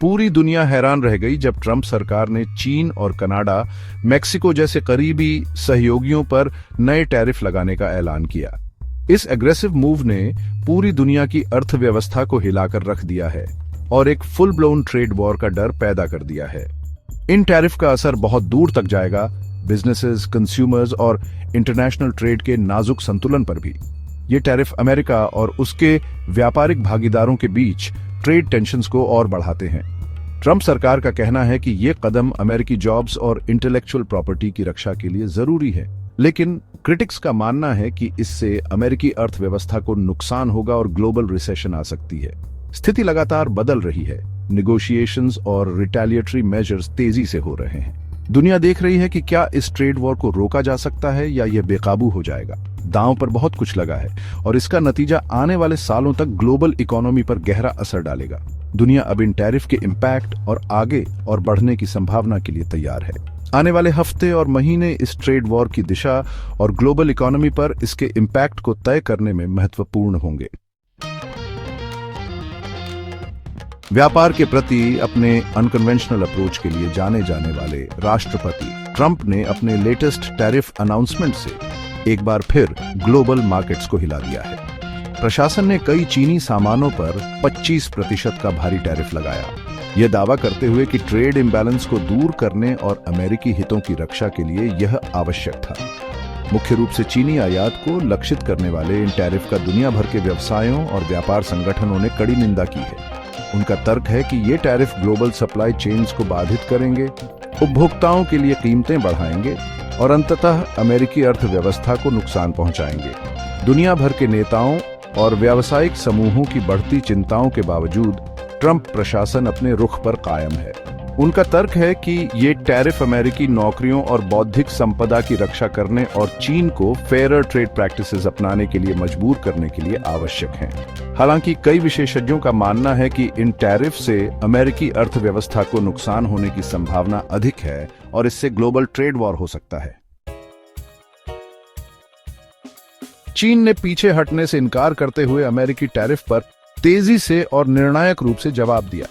पूरी दुनिया हैरान रह गई जब ट्रंप सरकार ने चीन और कनाडा, मेक्सिको जैसे करीबी सहयोगियों पर नए टैरिफ लगाने का ऐलान किया। इस एग्रेसिव मूव ने पूरी दुनिया की अर्थव्यवस्था को हिलाकर रख दिया है और एक फुल ब्लोन ट्रेड वॉर का डर पैदा कर दिया है। इन टैरिफ का असर बहुत दूर तक जाएगा, बिजनेसेस, कंज्यूमर्स और इंटरनेशनल ट्रेड के नाजुक संतुलन पर भी। ये टैरिफ अमेरिका और उसके व्यापारिक भागीदारों के बीच ट्रेड टेंशंस को और बढ़ाते हैं। ट्रंप सरकार का कहना है कि ये कदम अमेरिकी जॉब्स और इंटेलेक्चुअल प्रॉपर्टी की रक्षा के लिए जरूरी है, लेकिन क्रिटिक्स का मानना है कि इससे अमेरिकी अर्थव्यवस्था को नुकसान होगा और ग्लोबल रिसेशन आ सकती है। स्थिति लगातार बदल रही है, निगोशिएशंस और रिटेलिएटरी मेजर्स तेजी से हो रहे हैं। दुनिया देख रही है कि क्या इस ट्रेड वॉर को रोका जा सकता है या यह बेकाबू हो जाएगा। दांव पर बहुत कुछ लगा है और इसका नतीजा आने वाले सालों तक ग्लोबल इकोनॉमी पर गहरा असर डालेगा। दुनिया अब इन टैरिफ के इम्पैक्ट और आगे और बढ़ने की संभावना के लिए तैयार है। आने वाले हफ्ते और महीने इस ट्रेड वॉर की दिशा और ग्लोबल इकोनॉमी पर इसके इम्पैक्ट को तय करने में महत्वपूर्ण होंगे। व्यापार के प्रति अपने अनकन्वेंशनल अप्रोच के लिए जाने जाने वाले राष्ट्रपति ट्रंप ने अपने लेटेस्ट टैरिफ अनाउंसमेंट से एक बार फिर ग्लोबल मार्केट्स को हिला दिया है। प्रशासन ने कई चीनी सामानों पर 25% का भारी टैरिफ लगाया, यह दावा करते हुए कि ट्रेड इम्बैलेंस को दूर करने और अमेरिकी हितों की रक्षा के लिए यह आवश्यक था। मुख्य रूप से चीनी आयात को लक्षित करने वाले इन टैरिफ का दुनिया भर के व्यवसायों और व्यापार संगठनों ने कड़ी निंदा की है। उनका तर्क है कि ये टैरिफ ग्लोबल सप्लाई चेन्स को बाधित करेंगे, उपभोक्ताओं के लिए कीमतें बढ़ाएंगे और अंततः अमेरिकी अर्थव्यवस्था को नुकसान पहुंचाएंगे। दुनिया भर के नेताओं और व्यावसायिक समूहों की बढ़ती चिंताओं के बावजूद ट्रंप प्रशासन अपने रुख पर कायम है। उनका तर्क है कि ये टैरिफ अमेरिकी नौकरियों और बौद्धिक संपदा की रक्षा करने और चीन को फेयर ट्रेड प्रैक्टिसेस अपनाने के लिए मजबूर करने के लिए आवश्यक हैं। हालांकि कई विशेषज्ञों का मानना है कि इन टैरिफ से अमेरिकी अर्थव्यवस्था को नुकसान होने की संभावना अधिक है और इससे ग्लोबल ट्रेड वॉर हो सकता है। चीन ने पीछे हटने से इनकार करते हुए अमेरिकी टैरिफ पर तेजी से और निर्णायक रूप से जवाब दिया।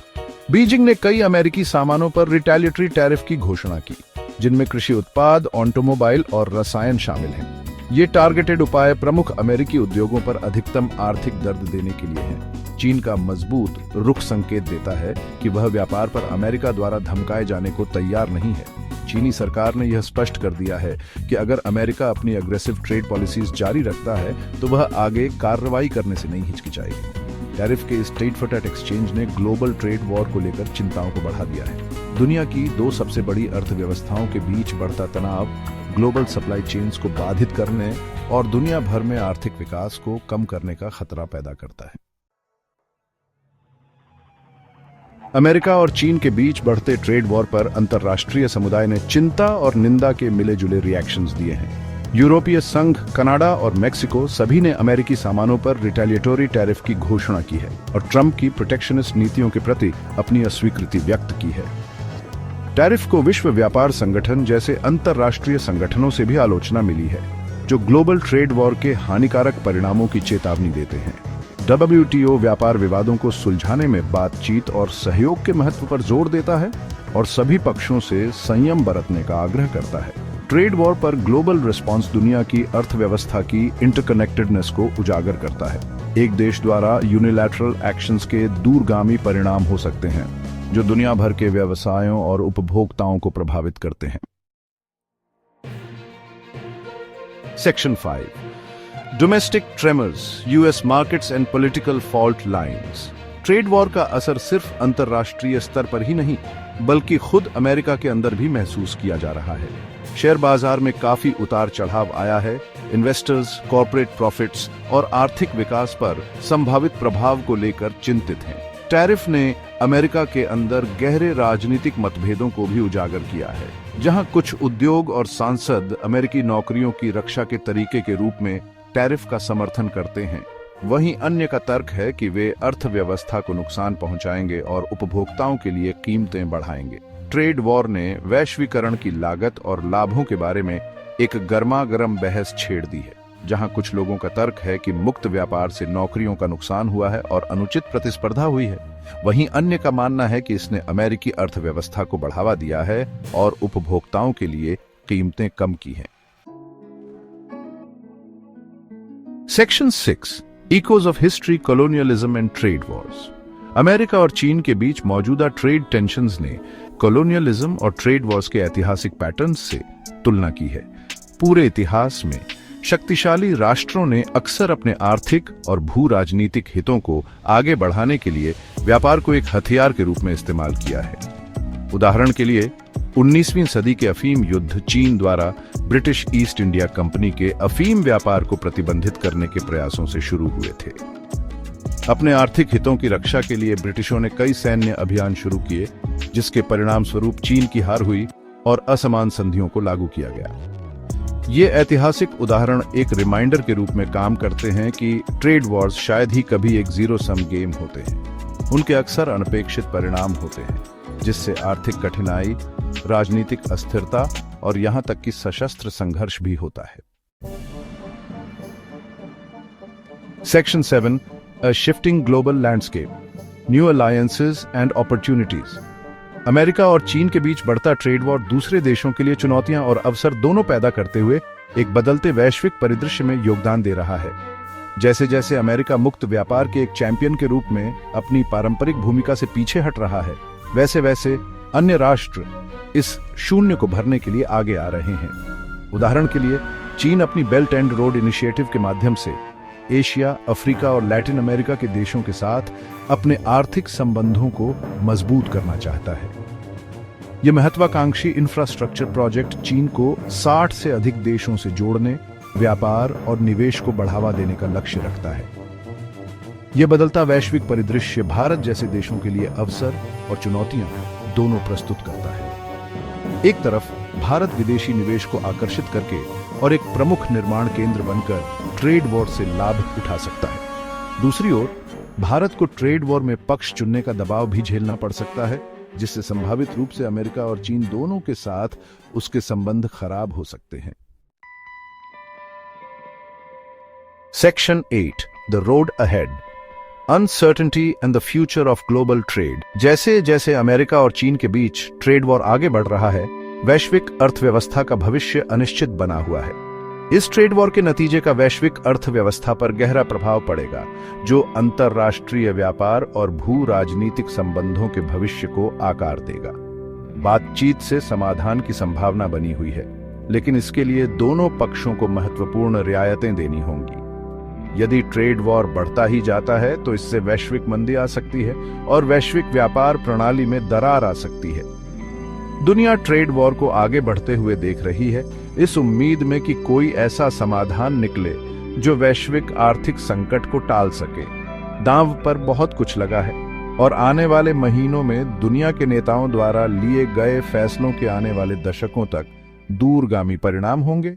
बीजिंग ने कई अमेरिकी सामानों पर रिटेलिएटरी टैरिफ की घोषणा की, जिनमें कृषि उत्पाद, ऑटोमोबाइल और रसायन शामिल हैं। ये टारगेटेड उपाय प्रमुख अमेरिकी उद्योगों पर अधिकतम आर्थिक दर्द देने के लिए हैं। चीन का मजबूत रुख संकेत देता है कि वह व्यापार पर अमेरिका द्वारा धमकाए जाने को तैयार नहीं है। चीनी सरकार ने यह स्पष्ट कर दिया है कि अगर अमेरिका अपनी अग्रेसिव ट्रेड पॉलिसीज जारी रखता है तो वह आगे कार्रवाई करने से नहीं हिचकिचाएगी। टैरिफ के इस टेट फॉर टैट एक्सचेंज ने ग्लोबल ट्रेड वॉर को लेकर चिंताओं को बढ़ा दिया है। दुनिया की दो सबसे बड़ी अर्थव्यवस्थाओं के बीच बढ़ता तनाव ग्लोबल सप्लाई चेन्स को बाधित करने और दुनिया भर में आर्थिक विकास को कम करने का खतरा पैदा करता है। अमेरिका और चीन के बीच बढ़ते ट्रेड वॉर पर अंतर्राष्ट्रीय समुदाय ने चिंता और निंदा के मिले जुले रिएक्शंस दिए हैं। यूरोपीय संघ, कनाडा और मेक्सिको सभी ने अमेरिकी सामानों पर रिटेलिएटरी टैरिफ की घोषणा की है और ट्रंप की प्रोटेक्शनिस्ट नीतियों के प्रति अपनी अस्वीकृति व्यक्त की है। टैरिफ को विश्व व्यापार संगठन जैसे अंतर्राष्ट्रीय संगठनों से भी आलोचना मिली है, जो ग्लोबल ट्रेड वॉर के हानिकारक परिणामों की चेतावनी देते हैं। WTO व्यापार विवादों को सुलझाने में बातचीत और सहयोग के महत्व पर जोर देता है और सभी पक्षों से संयम बरतने का आग्रह करता है। ट्रेड वॉर पर ग्लोबल रिस्पांस दुनिया की अर्थव्यवस्था की इंटरकनेक्टेडनेस को उजागर करता है। एक देश द्वारा यूनिलैटरल एक्शंस के दूरगामी परिणाम हो सकते हैं, जो दुनिया भर के व्यवसायों और उपभोक्ताओं को प्रभावित करते हैं। Section 5, domestic tremors, US markets and political fault lines. Trade war का असर सिर्फ अंतर्राष्ट्रीय स्तर पर ही नहीं, बल्कि खुद अमेरिका के अंदर भी महसूस किया जा रहा है। शेयर बाजार में काफी उतार चढ़ाव आया है। इन्वेस्टर्स कॉर्पोरेट प्रॉफिट्स और आर्थिक विकास पर संभावित प्रभाव को लेकर चिंतित हैं। टैरिफ ने अमेरिका के अंदर गहरे राजनीतिक मतभेदों को भी उजागर किया है, जहां कुछ उद्योग और सांसद अमेरिकी नौकरियों की रक्षा के तरीके के रूप में टैरिफ का समर्थन करते हैं। वहीं अन्य का तर्क है कि वे अर्थव्यवस्था को नुकसान पहुंचाएंगे और उपभोक्ताओं के लिए कीमतें बढ़ाएंगे। ट्रेड वॉर ने वैश्वीकरण की लागत और लाभों के बारे में एक गर्मागर्म बहस छेड़ दी है। जहां कुछ लोगों का तर्क है कि मुक्त व्यापार से नौकरियों का नुकसान हुआ है और अनुचित प्रतिस्पर्धा हुई है, वहीं अन्य का मानना है कि इसने अमेरिकी अर्थव्यवस्था को बढ़ावा दिया है और उपभोक्ताओं के लिए कीमतें कम की हैं। Section 6 echoes of history, colonialism and trade Wars. America और चीन के बीच मौजूदा ट्रेड टेंशन्स ने कॉलोनियलिज्म और ट्रेड वॉर्स के ऐतिहासिक पैटर्न्स से तुलना की है। पूरे इतिहास में शक्तिशाली राष्ट्रों ने अक्सर अपने आर्थिक और भू राजनीतिक हितों को आगे बढ़ाने के लिए व्यापार को एक हथियार के रूप में इस्तेमाल किया है। उदाहरण के लिए 19वीं सदी के अफीम युद्ध चीन द्वारा ब्रिटिश ईस्ट इंडिया कंपनी के अफीम व्यापार को प्रतिबंधित करने के प्रयासों से शुरू हुए थे। अपने आर्थिक हितों की रक्षा के लिए ब्रिटिशों ने कई सैन्य अभियान शुरू किए, जिसके परिणाम स्वरूप चीन की हार हुई और असमान संधियों को लागू किया गया। ये ऐतिहासिक उदाहरण एक रिमाइंडर के रूप में काम करते हैं कि ट्रेड वॉर्स शायद ही कभी एक जीरो सम गेम होते हैं। उनके अक्सर अनपेक्षित परिणाम होते हैं, जिससे आर्थिक कठिनाई, राजनीतिक अस्थिरता और यहां तक कि सशस्त्र संघर्ष भी होता है। Section 7 A shifting global landscape, new alliances and opportunities। America और चीन के बीच बढ़ता ट्रेड वॉर दूसरे देशों के लिए चुनौतियां और अवसर दोनों पैदा करते हुए एक बदलते वैश्विक परिदृश्य में योगदान दे रहा है। जैसे जैसे अमेरिका मुक्त व्यापार के एक चैंपियन के रूप में अपनी पारंपरिक भूमिका से पीछे हट रहा है, वैसे वैसे अन्य राष्ट्र इस शून्य को भरने के लिए आगे आ रहे हैं। उदाहरण के लिए चीन अपनी बेल्ट एंड रोड इनिशिएटिव के माध्यम से एशिया, अफ्रीका और लैटिन अमेरिका के देशों के साथ अपने आर्थिक संबंधों को मजबूत करना चाहता है। यह महत्वाकांक्षी इंफ्रास्ट्रक्चर प्रोजेक्ट चीन को 60 से अधिक देशों से जोड़ने, व्यापार और निवेश को बढ़ावा देने का लक्ष्य रखता है। यह बदलता वैश्विक परिदृश्य भारत जैसे देशों के लिए अवसर और चुनौतियां दोनों प्रस्तुत करता है। एक तरफ भारत विदेशी निवेश को आकर्षित करके और एक प्रमुख निर्माण केंद्र बनकर ट्रेड वॉर से लाभ उठा सकता है। दूसरी ओर भारत को ट्रेड वॉर में पक्ष चुनने का दबाव भी झेलना पड़ सकता है, जिससे संभावित रूप से अमेरिका और चीन दोनों के साथ उसके संबंध खराब हो सकते हैं। Section 8 the road ahead, uncertainty and the future of global trade. जैसे जैसे अमेरिका और चीन के बीच ट्रेड वॉर आगे बढ़ रहा है, वैश्विक अर्थव्यवस्था का भविष्य अनिश्चित बना हुआ है। इस ट्रेड वॉर के नतीजे का वैश्विक अर्थव्यवस्था पर गहरा प्रभाव पड़ेगा, जो अंतरराष्ट्रीय व्यापार और भू राजनीतिक संबंधों के भविष्य को आकार देगा। बातचीत से समाधान की संभावना बनी हुई है, लेकिन इसके लिए दोनों पक्षों को महत्वपूर्ण रियायतें देनी होंगी। यदि ट्रेड वॉर बढ़ता ही जाता है तो इससे वैश्विक मंदी आ सकती है और वैश्विक व्यापार प्रणाली में दरार आ सकती है। दुनिया ट्रेड वॉर को आगे बढ़ते हुए देख रही है, इस उम्मीद में कि कोई ऐसा समाधान निकले जो वैश्विक आर्थिक संकट को टाल सके। दांव पर बहुत कुछ लगा है और आने वाले महीनों में दुनिया के नेताओं द्वारा लिए गए फैसलों के आने वाले दशकों तक दूरगामी परिणाम होंगे।